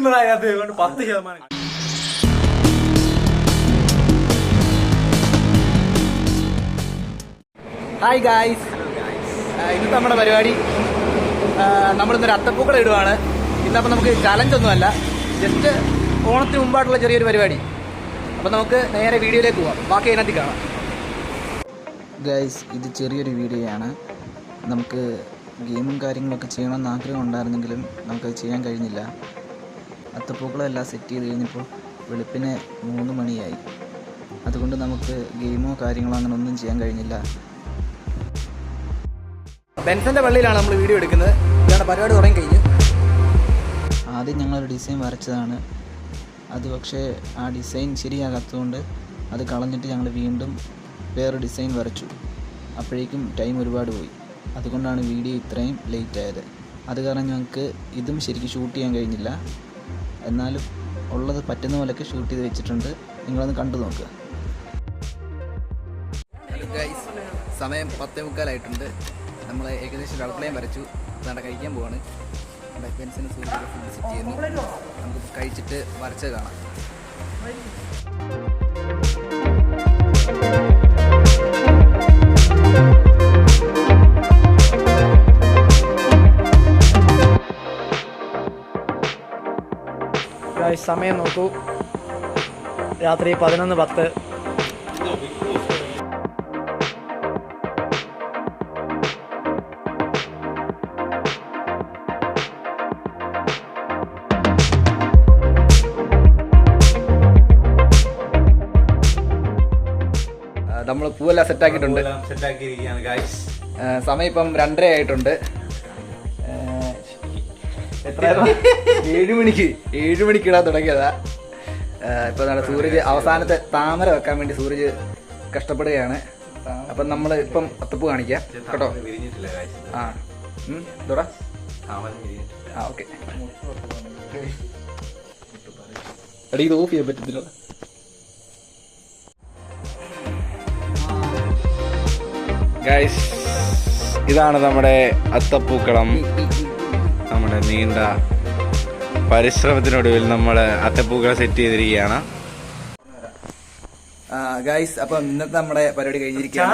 തീർന്നതായത് 10%. Hi guys, ഇന്നത്തെ നമ്മുടെ പരിപാടി നമ്മളിന്നൊരു അത്തപ്പൂക്കളം ഇടുവാണ്. ഇന്നപ്പോൾ നമുക്ക് ചലഞ്ചൊന്നുമല്ല, ജസ്റ്റ് ഓണത്തിന് മുമ്പായിട്ടുള്ള ചെറിയൊരു പരിപാടി. അപ്പോൾ നമുക്ക് നേരെ വീഡിയോയിലേക്ക് പോവാം, ബാക്കി അതിനകത്ത് കാണാം. ഗൈസ്, ഇത് ചെറിയൊരു വീഡിയോയാണ്. നമുക്ക് ഗെയിമും കാര്യങ്ങളൊക്കെ ചെയ്യണമെന്ന് ആഗ്രഹം ഉണ്ടായിരുന്നെങ്കിലും നമുക്കത് ചെയ്യാൻ കഴിഞ്ഞില്ല. അത്തപ്പൂക്കളം എല്ലാം സെറ്റ് ചെയ്ത് കഴിഞ്ഞപ്പോൾ വെളുപ്പിന് 3 മണിയായി. അതുകൊണ്ട് നമുക്ക് ഗെയിമോ കാര്യങ്ങളോ അങ്ങനെ ഒന്നും ചെയ്യാൻ കഴിഞ്ഞില്ല. ബെൻസന്റെ പള്ളിയിലാണ് നമ്മൾ വീഡിയോ എടുക്കുന്നത്. ഇതാണ് പരിപാടി തുടങ്ങി കഴിഞ്ഞു. ആദ്യം ഞങ്ങളൊരു ഡിസൈൻ വരച്ചതാണ്. അത് പക്ഷേ ആ ഡിസൈൻ ശരിയാകാത്തതുകൊണ്ട് അത് കളഞ്ഞിട്ട് ഞങ്ങൾ വീണ്ടും വേറൊരു ഡിസൈൻ വരച്ചു. അപ്പോഴേക്കും ടൈം ഒരുപാട് പോയി. അതുകൊണ്ടാണ് വീഡിയോ ഇത്രയും ലേറ്റ് ആയത്. അത് കാരണം ഞങ്ങൾക്ക് ഇതും ശരിക്കും ഷൂട്ട് ചെയ്യാൻ കഴിഞ്ഞില്ല. എന്നാലും ഉള്ളത് പറ്റുന്ന പോലെയൊക്കെ ഷൂട്ട് ചെയ്ത് വെച്ചിട്ടുണ്ട്. നിങ്ങളൊന്ന് കണ്ടു നോക്കുക. സമയം 10:45 നമ്മൾ ഏകദേശം അടുക്കളയും വരച്ചു. അതാണ്ട് കഴിക്കാൻ പോവാണ്. പെൻസിന് ഫുഡ് സെറ്റ് ചെയ്യുന്നു. നമുക്ക് കഴിച്ചിട്ട് വരച്ച് കാണാം. സമയം നോക്കൂ, രാത്രി 11:10. നമ്മൾ പൂവെല്ലാം സെറ്റാക്കിയിട്ടുണ്ട്. സമയം ഇപ്പം 2:30 ആയിട്ടുണ്ട്. 7 മണിക്ക് ഇടാൻ തുടങ്ങിയതാ. ഇപ്പൊ സൂരജ് അവസാനത്തെ താമര വെക്കാൻ വേണ്ടി സൂരജ് കഷ്ടപ്പെടുകയാണ്. അപ്പം നമ്മൾ ഇപ്പം അത്തപ്പൂ കാണിക്കാം കേട്ടോ. ഇതോടാ ഓക്കെ. എടീ, ഇത് ഓഫ് ചെയ്യാൻ പറ്റത്തില്ല. ഗൈസ്, ഇതാണ് നമ്മുടെ അത്തപ്പൂക്കളം. നമ്മുടെ നീണ്ട പരിശ്രമത്തിനൊടുവിൽ നമ്മൾ അത്തപ്പൂക്കളം സെറ്റ് ചെയ്തിരിക്കുകയാണ്. ഗൈസ്, അപ്പം ഇന്നത്തെ നമ്മുടെ പരിപാടി കഴിഞ്ഞിരിക്കുകയാണ്.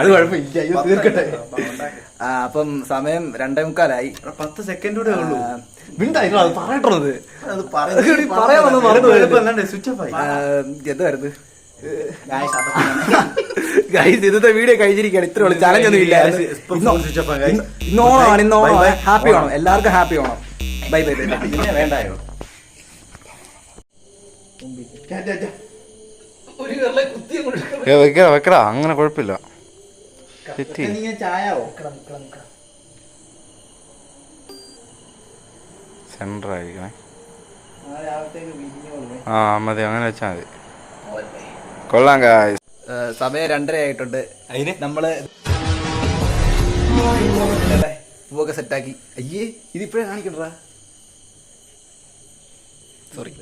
അത് കുഴപ്പമില്ല, തീർക്കട്ടെ. അപ്പം സമയം 2:45. 10 സെക്കൻഡ് കൂടെ ഉള്ളൂ. പറയട്ടത് എന്തായിരുന്നു ഗൈസ്? ഇന്നത്തെ വീഡിയോ കഴിഞ്ഞിരിക്കുകയാണ്. ഇത്ര ഉള്ളു. ചലഞ്ച് ഒന്നും ഇല്ല. ഇന്നോണമാണ്. ഹാപ്പി ആണോ? എല്ലാവർക്കും ഹാപ്പി ആണോ? Bye bye bye. വേണ്ടായോ? വെക്കടാ, അങ്ങനെ കുഴപ്പമില്ല. സെന്റർ ആയിരിക്കണേ. മതി, അങ്ങനെ വെച്ചാ മതി. കൊള്ളാം ഗായ്സ്. സമയം 2:30 ആയിട്ടുണ്ട്. നമ്മള് പൂവൊക്കെ സെറ്റാക്കി. അയ്യേ, ഇതിപ്പോഴേ കാണിക്കണ്ടാ. സോറി.